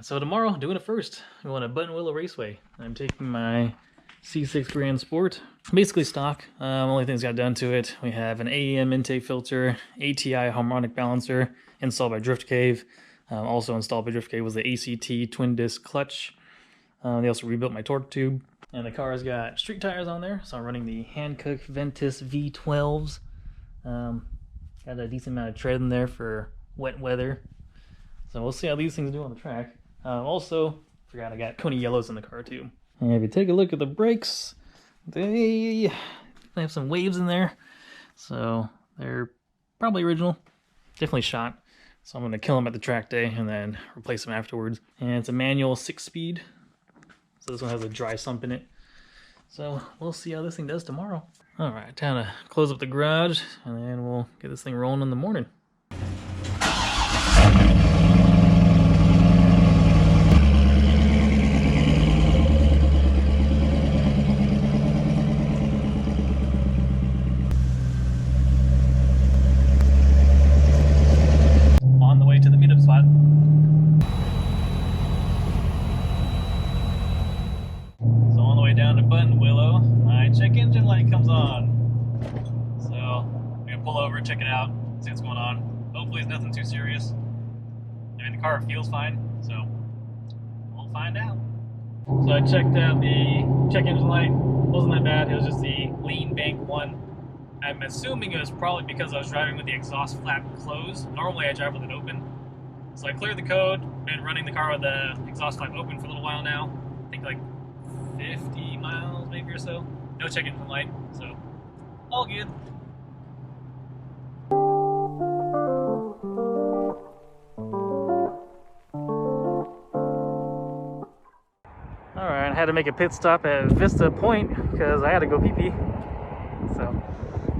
So tomorrow, doing it first. We want a Buttonwillow Raceway. I'm taking my C6 Grand Sport. Basically stock. Only things got done to it. We have an AEM intake filter, ATI Harmonic Balancer, installed by Drift Cave. Also installed by Drift Cave was the ACT twin disc clutch. They also rebuilt my torque tube. And the car's got street tires on there, so I'm running the Hankook Ventus V12s. Got a decent amount of tread in there for wet weather. So we'll see how these things do on the track. Also, forgot I got Koni yellows in the car too. And if you take a look at the brakes, they have some waves in there. So they're probably original, definitely shot. So I'm going to kill them at the track day and then replace them afterwards. And it's a manual 6-speed. So this one has a dry sump in it. So we'll see how this thing does tomorrow. All right, time to close up the garage and then we'll get this thing rolling in the morning. Down to Buttonwillow, my check engine light comes on. So I'm gonna pull over, check it out, see what's going on. Hopefully it's nothing too serious. I mean, the car feels fine, so we'll find out. So I checked out the check engine light. Wasn't that bad. It was just the lean bank one. I'm assuming it was probably because I was driving with the exhaust flap closed. Normally I drive with it open. So I cleared the code, been running the car with the exhaust flap open for a little while now. I think like 50 miles maybe or so. No check engine light, so all good. Alright, I had to make a pit stop at Vista Point because I had to go pee-pee. So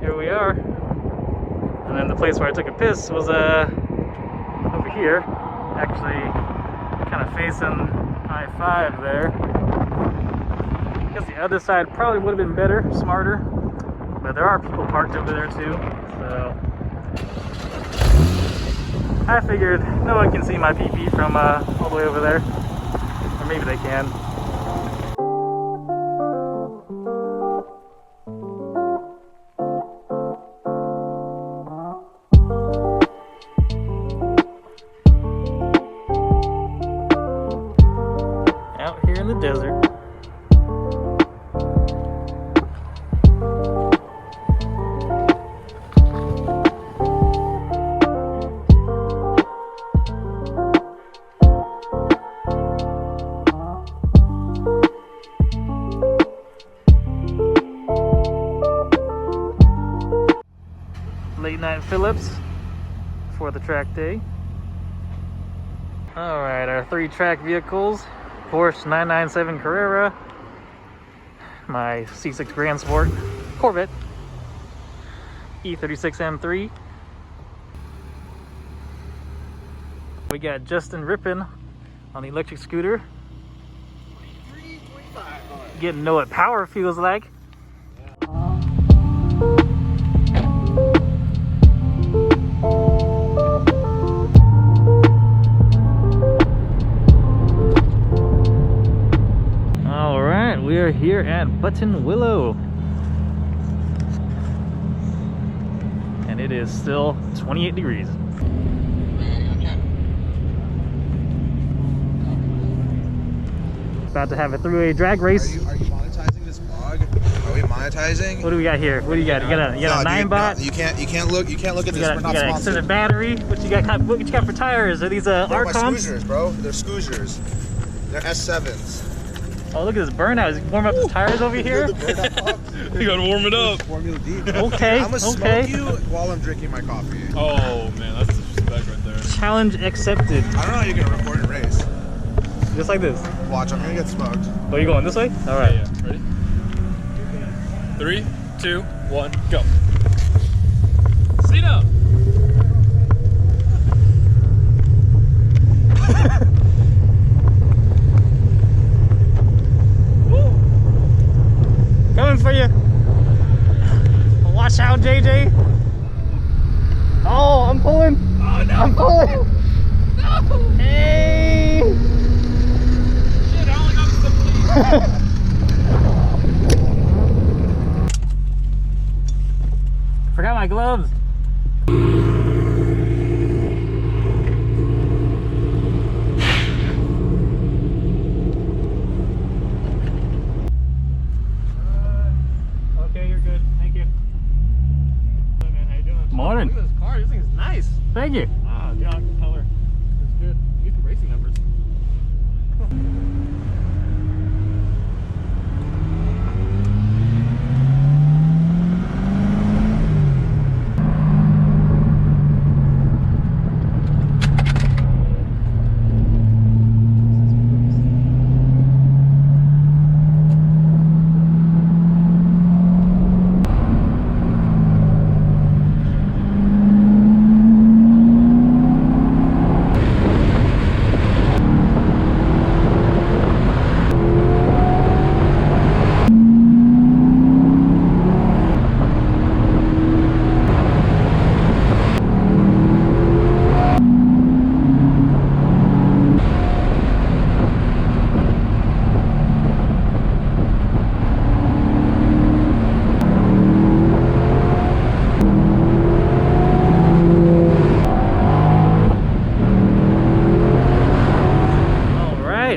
here we are. And then the place where I took a piss was over here. Actually kind of facing I-5 there. I guess the other side probably would have been better, smarter, but there are people parked over there too, so I figured no one can see my pee-pee from all the way over there, or maybe they can. Out here in the desert. Late night Phillips for the track day. Alright, our 3 track vehicles. Porsche 997 Carrera, my C6 Grand Sport, Corvette E36 M3. We got Justin Rippin on the electric scooter. 23, 25. Getting to know what power feels like. We are here at Buttonwillow, and it is still 28 degrees. About to have a 3-way drag race. Are you monetizing this vlog? Are we monetizing? What do we got here? What do you got? You got a 9-bot. No, you can't look at this. We're not sponsored. Extended battery. What you got for tires? Are these Arcoms? My Scooters, bro. They're Scooters. They're S7s. Oh, look at this burnout. Is he warming up the tires over here? You gotta warm it up. Formula D. Okay, I'm gonna smoke you while I'm drinking my coffee. Oh man, that's disrespect right there. Challenge accepted. I don't know how you're gonna record and race. Just like this. Watch, I'm gonna get smoked. Oh, you going this way? All right. Yeah. Ready? 3, 2, 1, go. Sit up. Coming for you. Watch out, JJ. Oh, I'm pulling. Oh, no. I'm pulling. No. Hey. Forgot my gloves. Okay, you're good. Thank you. Hey man, how you doing? Morning. Look at this car. This thing is nice. Thank you. Ah, yeah, color. It's good. You get the racing numbers.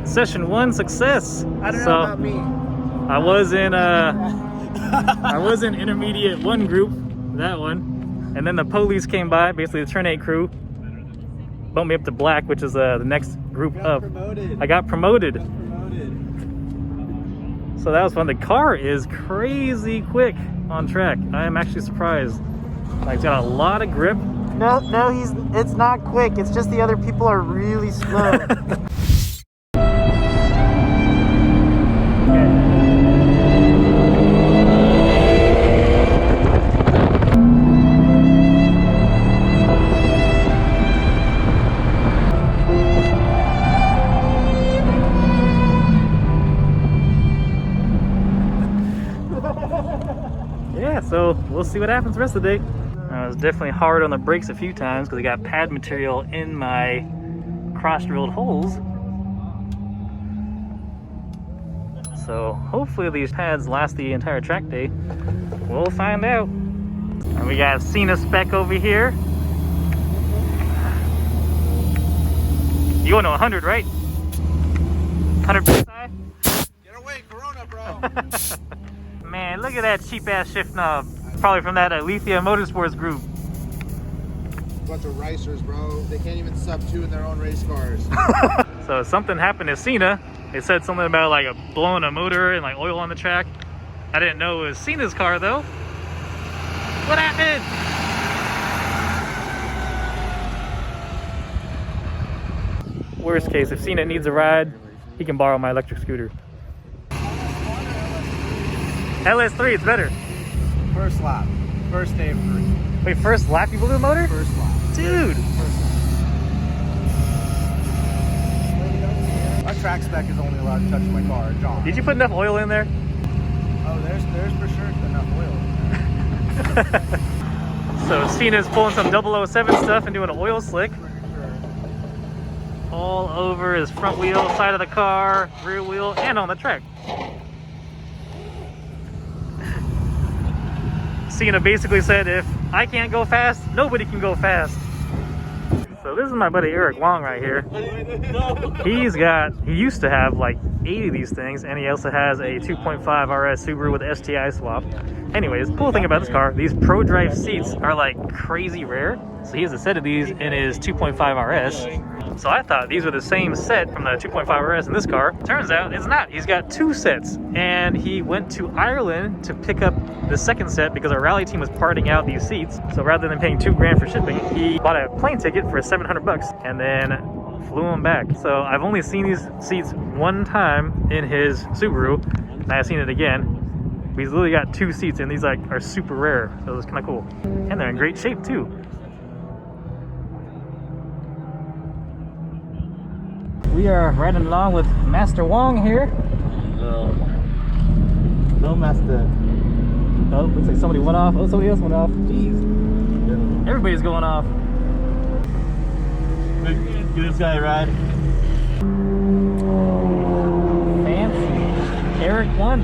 Session 1 success. I don't know about me. I was in intermediate 1 group, that one, and then the police came by, basically the turn 8 crew, bumped me up to black, which is the next group up. I got promoted. So that was fun. The car is crazy quick on track. I am actually surprised. Like, it's got a lot of grip. No, it's not quick. It's just the other people are really slow. Yeah, so we'll see what happens the rest of the day. I was definitely hard on the brakes a few times because I got pad material in my cross-drilled holes. So hopefully these pads last the entire track day. We'll find out. And we got Cena spec over here. You going to 100, right? 100 PSI? Get away, Corona, bro. Man, look at that cheap ass shift knob. Probably from that Alethea Motorsports group. Bunch of racers, bro. They can't even sub 2 in their own race cars. So something happened to Cena. They said something about like blowing a motor and like oil on the track. I didn't know it was Cena's car though. What happened? Worst case, if Cena needs a ride, he can borrow my electric scooter. LS3, it's better. First lap. First day of 3. Wait, first lap you blew the motor? First lap. Dude! My track spec is only allowed to touch my car, John. Did you put enough oil in there? Oh, there's for sure enough oil in there. So Cena's pulling some 007 stuff and doing an oil slick. All over his front wheel, side of the car, rear wheel, and on the track. Cena basically said, if I can't go fast, nobody can go fast. So this is my buddy Eric Wong right here. He used to have like 80 of these things, and he also has a 2.5 RS Subaru with STI swap. Anyways, cool thing about this car, these Pro Drive seats are like crazy rare. So he has a set of these in his 2.5 RS. So I thought these were the same set from the 2.5 RS in this car. Turns out it's not. He's got 2 sets. And he went to Ireland to pick up the second set because our rally team was parting out these seats. So rather than paying $2 grand for shipping, he bought a plane ticket for $700 and then flew them back. So I've only seen these seats one time in his Subaru, and I've seen it again. He's literally got 2 seats, and these like are super rare. So it's kind of cool. And they're in great shape too. We are riding along with Master Wong here. No master. Oh, looks like somebody went off. Oh, somebody else went off. Jeez. Everybody's going off. Give this guy a ride. Fancy. 1.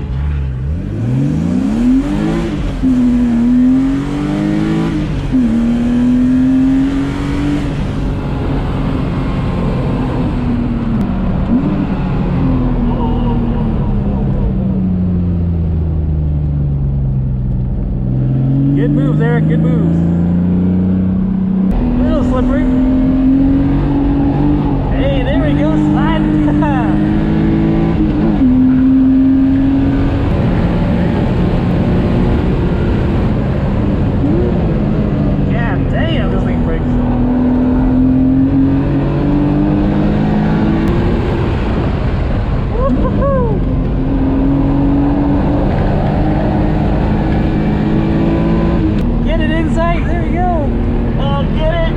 Good moves, Eric, good moves. A little slippery. Hey, there we go, sliding. God damn, this thing breaks. Woo-hoo-hoo. Get it inside, there we go. Oh, get it.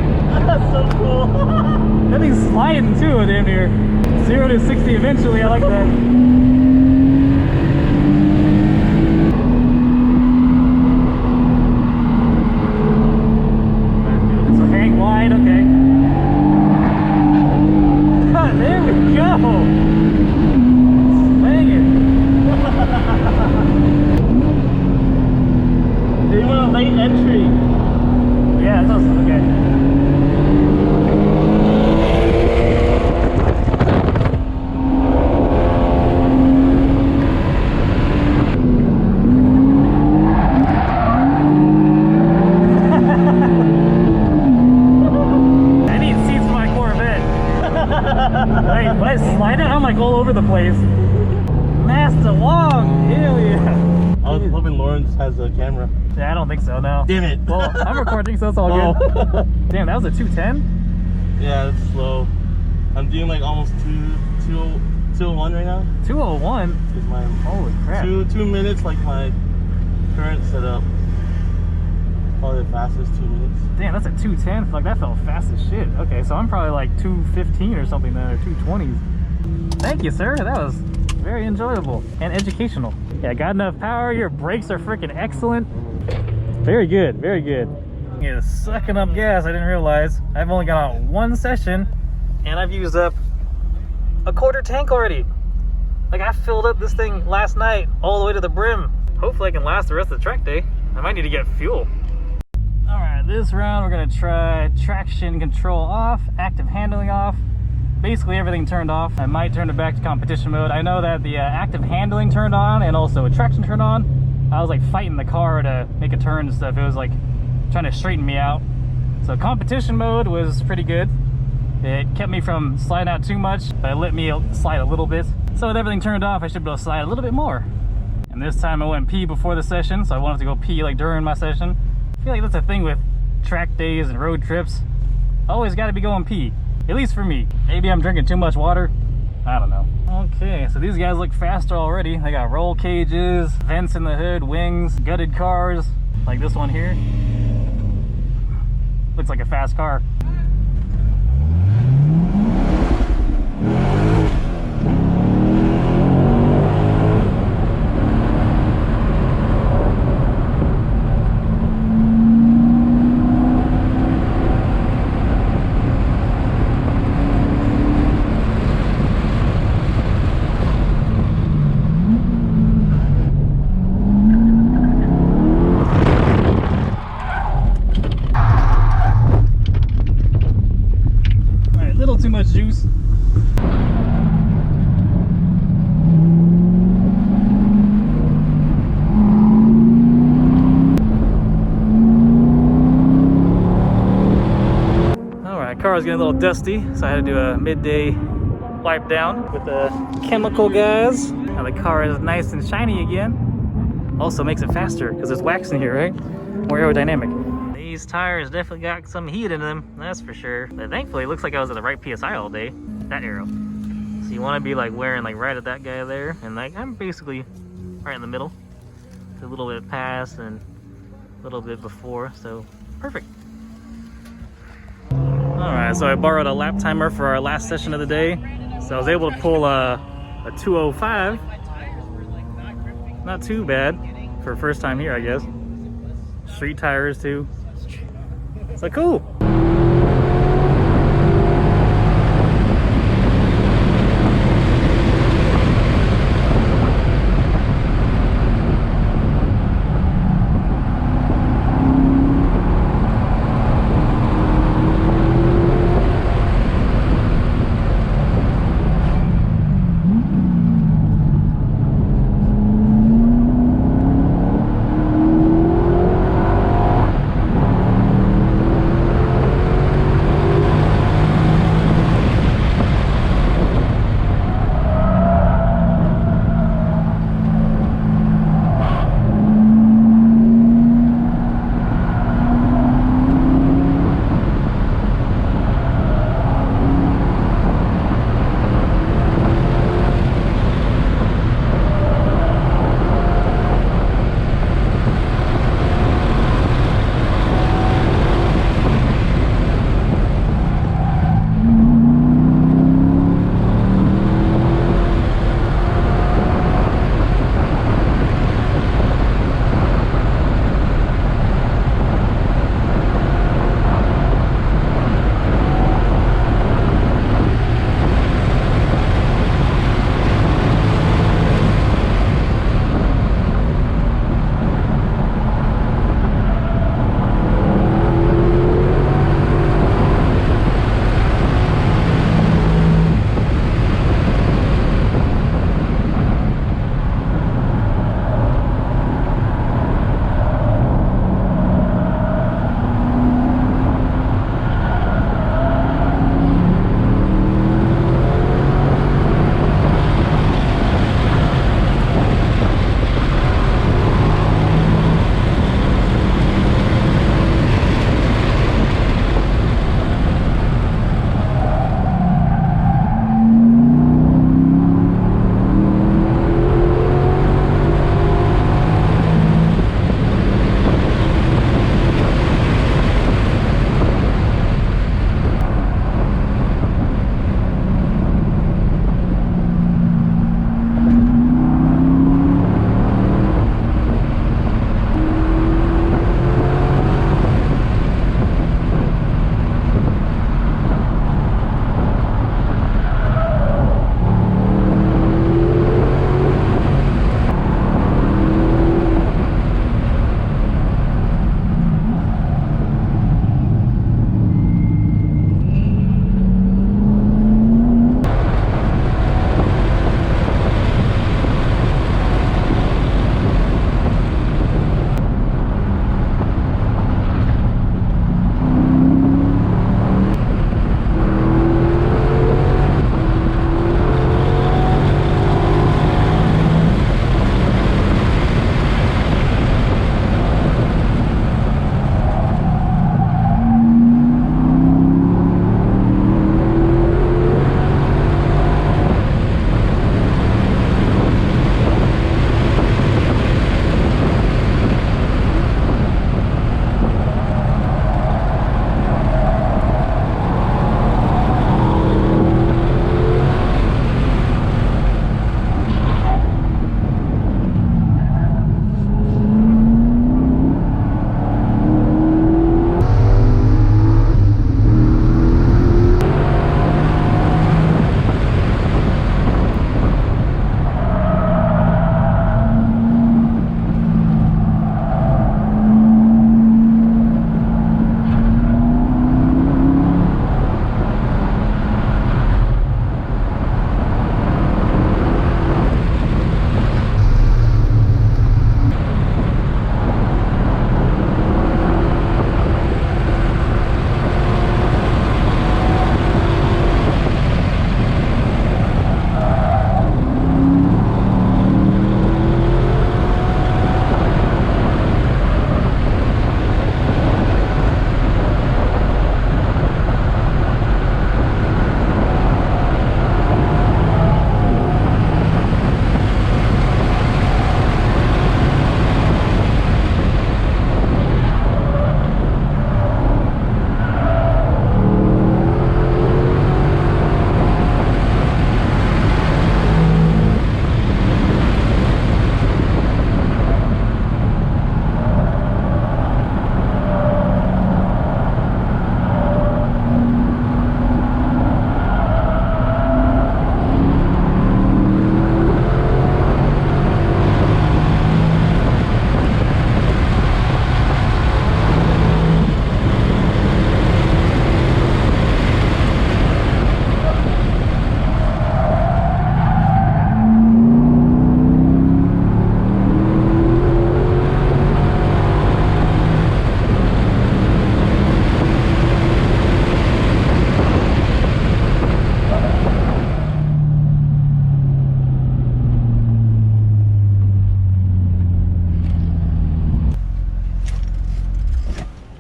That's so cool. That thing's sliding too, damn near. 0 to 60 eventually, I like that. So hang wide, okay. There we go. Swing it. They want a late entry. Yeah, that's awesome, okay. I need seats for my Corvette. Wait, when I slide it, I'm like all over the place. Master Wong, hell yeah. I was hoping Lawrence has a camera. Yeah, I don't think so, no. Damn it. Well, I'm recording, so it's all good. Damn, that was a 210? Yeah, it's slow. I'm doing like almost 201 right now. 201? Is my Holy crap. 2 minutes like my current setup. Probably the fastest 2 minutes. Damn, that's a 210. Like, that felt fast as shit. Okay, so I'm probably like 215 or something then, or 220s. Thank you, sir. That was very enjoyable and educational. Yeah, got enough power. Your brakes are freaking excellent. Very good, very good. Yeah, sucking up gas. I didn't realize. I've only got on one session, and I've used up a quarter tank already. Like, I filled up this thing last night all the way to the brim. Hopefully I can last the rest of the track day. I might need to get fuel. All right, this round we're gonna try traction control off, active handling off, basically everything turned off. I might turn it back to competition mode. I know that the active handling turned on and also traction turned on. I was like fighting the car to make a turn and stuff. It was like trying to straighten me out. So competition mode was pretty good. It kept me from sliding out too much, but it let me slide a little bit. So with everything turned off, I should be able to slide a little bit more. And this time I went pee before the session, so I wanted to go pee like during my session. I feel like that's a thing with track days and road trips. Always got to be going pee, at least for me. Maybe I'm drinking too much water. I don't know. Okay, so these guys look faster already. They got roll cages, vents in the hood, wings, gutted cars, like this one here. Looks like a fast car. Too much juice. Alright, car is getting a little dusty, so I had to do a midday wipe down with the chemical guys. Now the car is nice and shiny again. Also makes it faster because there's wax in here, right? More aerodynamic. These tires definitely got some heat in them, that's for sure. But thankfully, it looks like I was at the right PSI all day. That arrow. So you want to be like wearing like right at that guy there, and like I'm basically right in the middle. It's a little bit past and a little bit before, so perfect. All right, so I borrowed a lap timer for our last session of the day. So I was able to pull a 205. Not too bad for first time here, I guess. Street tires too. So cool.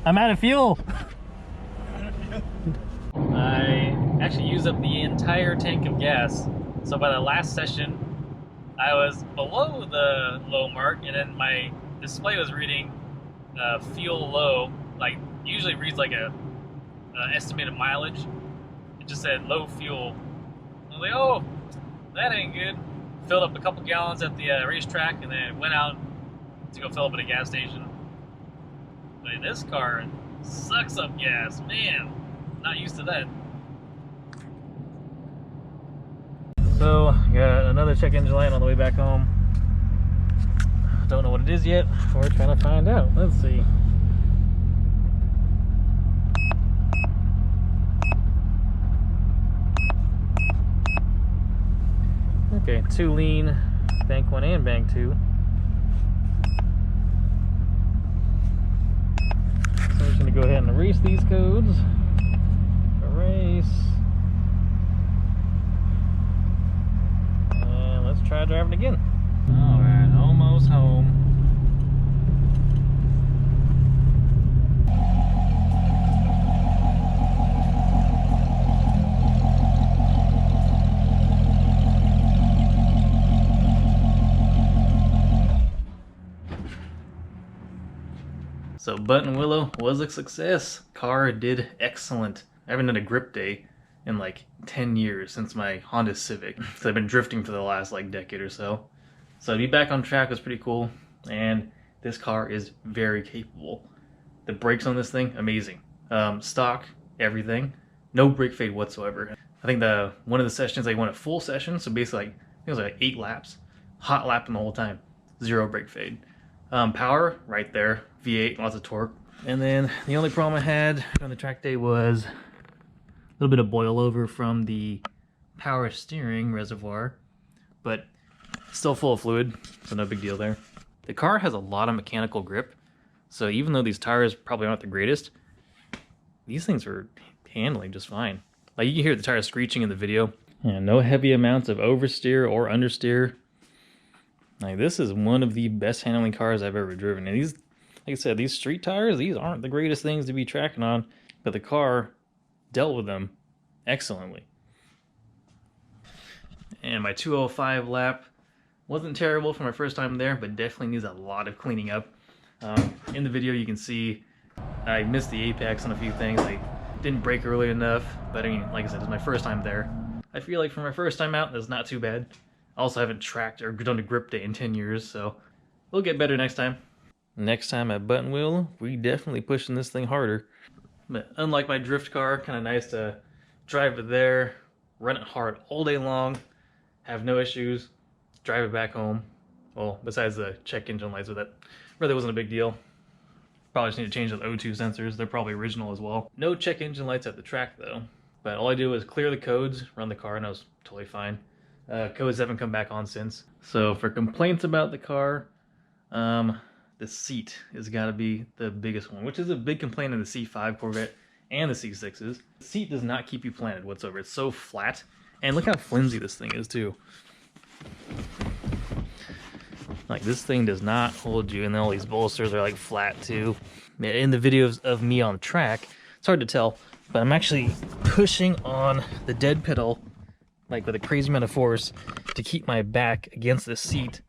I'm out of fuel. I actually used up the entire tank of gas. So by the last session, I was below the low mark, and then my display was reading fuel low. Like usually reads like a estimated mileage. It just said low fuel. I was like, oh, that ain't good. Filled up a couple gallons at the racetrack, and then went out to go fill up at a gas station. But this car sucks up gas, man. Not used to that. So, got another check engine light on the way back home. Don't know what it is yet. We're trying to find out. Let's see. Okay, 2 lean, bank 1 and bank 2. So I'm just going to go ahead and erase these codes. Erase. And let's try driving again. Alright, almost home. So Buttonwillow was a success. Car did excellent. I haven't done a grip day in like 10 years since my Honda Civic. So I've been drifting for the last like decade or so. So to be back on track was pretty cool. And this car is very capable. The brakes on this thing, amazing. Stock, everything. No brake fade whatsoever. I think one of the sessions I went a full session. So basically like, I think it was like 8 laps. Hot lapping the whole time. 0 brake fade. Power, right there. V8, lots of torque. And then the only problem I had on the track day was a little bit of boil over from the power steering reservoir, but still full of fluid, so no big deal there. The car has a lot of mechanical grip, so even though these tires probably aren't the greatest, these things are handling just fine. Like you can hear the tires screeching in the video. And no heavy amounts of oversteer or understeer. Like this is one of the best handling cars I've ever driven. And these, like I said, these street tires, these aren't the greatest things to be tracking on, but the car dealt with them excellently. And my 205 lap wasn't terrible for my first time there, but definitely needs a lot of cleaning up. In the video you can see I missed the apex on a few things. I didn't brake early enough, but I mean, like I said, it's my first time there. I feel like for my first time out, that's not too bad. I also haven't tracked or done a grip day in 10 years, so we'll get better next time. Next time at Buttonwillow, we definitely pushing this thing harder. But unlike my drift car, kind of nice to drive it there, run it hard all day long, have no issues, drive it back home. Well, besides the check engine lights, but that really wasn't a big deal. Probably just need to change those O2 sensors. They're probably original as well. No check engine lights at the track though. But all I do is clear the codes, run the car, and I was totally fine. Codes haven't come back on since. So for complaints about the car, the seat has got to be the biggest one, which is a big complaint in the C5 Corvette and the C6s. The seat does not keep you planted whatsoever. It's so flat. And look how flimsy this thing is too. Like this thing does not hold you, and then all these bolsters are like flat too. In the videos of me on track, it's hard to tell, but I'm actually pushing on the dead pedal like with a crazy amount of force to keep my back against the seat.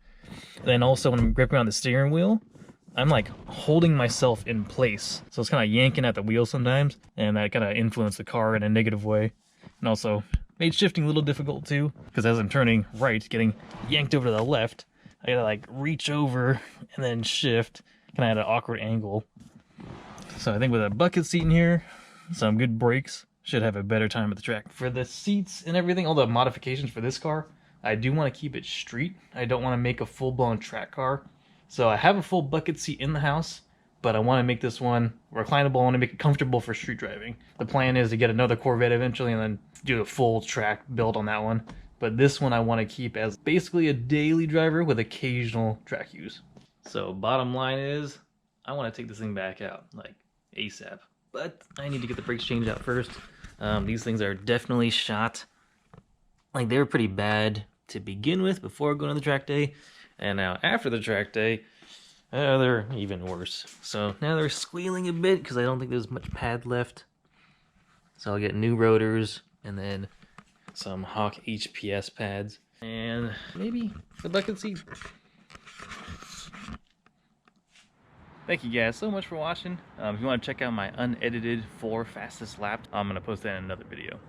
And then also when I'm gripping on the steering wheel, I'm like holding myself in place. So it's kind of yanking at the wheel sometimes, and that kind of influenced the car in a negative way. And also made shifting a little difficult too, because as I'm turning right, getting yanked over to the left, I gotta like reach over and then shift, kind of at an awkward angle. So I think with a bucket seat in here, some good brakes, should have a better time at the track. For the seats and everything, all the modifications for this car, I do want to keep it street. I don't want to make a full-blown track car. So I have a full bucket seat in the house, but I want to make this one reclinable. I want to make it comfortable for street driving. The plan is to get another Corvette eventually and then do a full track build on that one. But this one I want to keep as basically a daily driver with occasional track use. So bottom line is, I want to take this thing back out, like ASAP. But I need to get the brakes changed out first. These things are definitely shot. Like they were pretty bad to begin with before going to the track day. And now after the track day, They're even worse. So now they're squealing a bit because I don't think there's much pad left. So I'll get new rotors and then some Hawk HPS pads. And maybe good luck and see. Thank you guys so much for watching. If you want to check out my unedited 4 fastest laps, I'm going to post that in another video.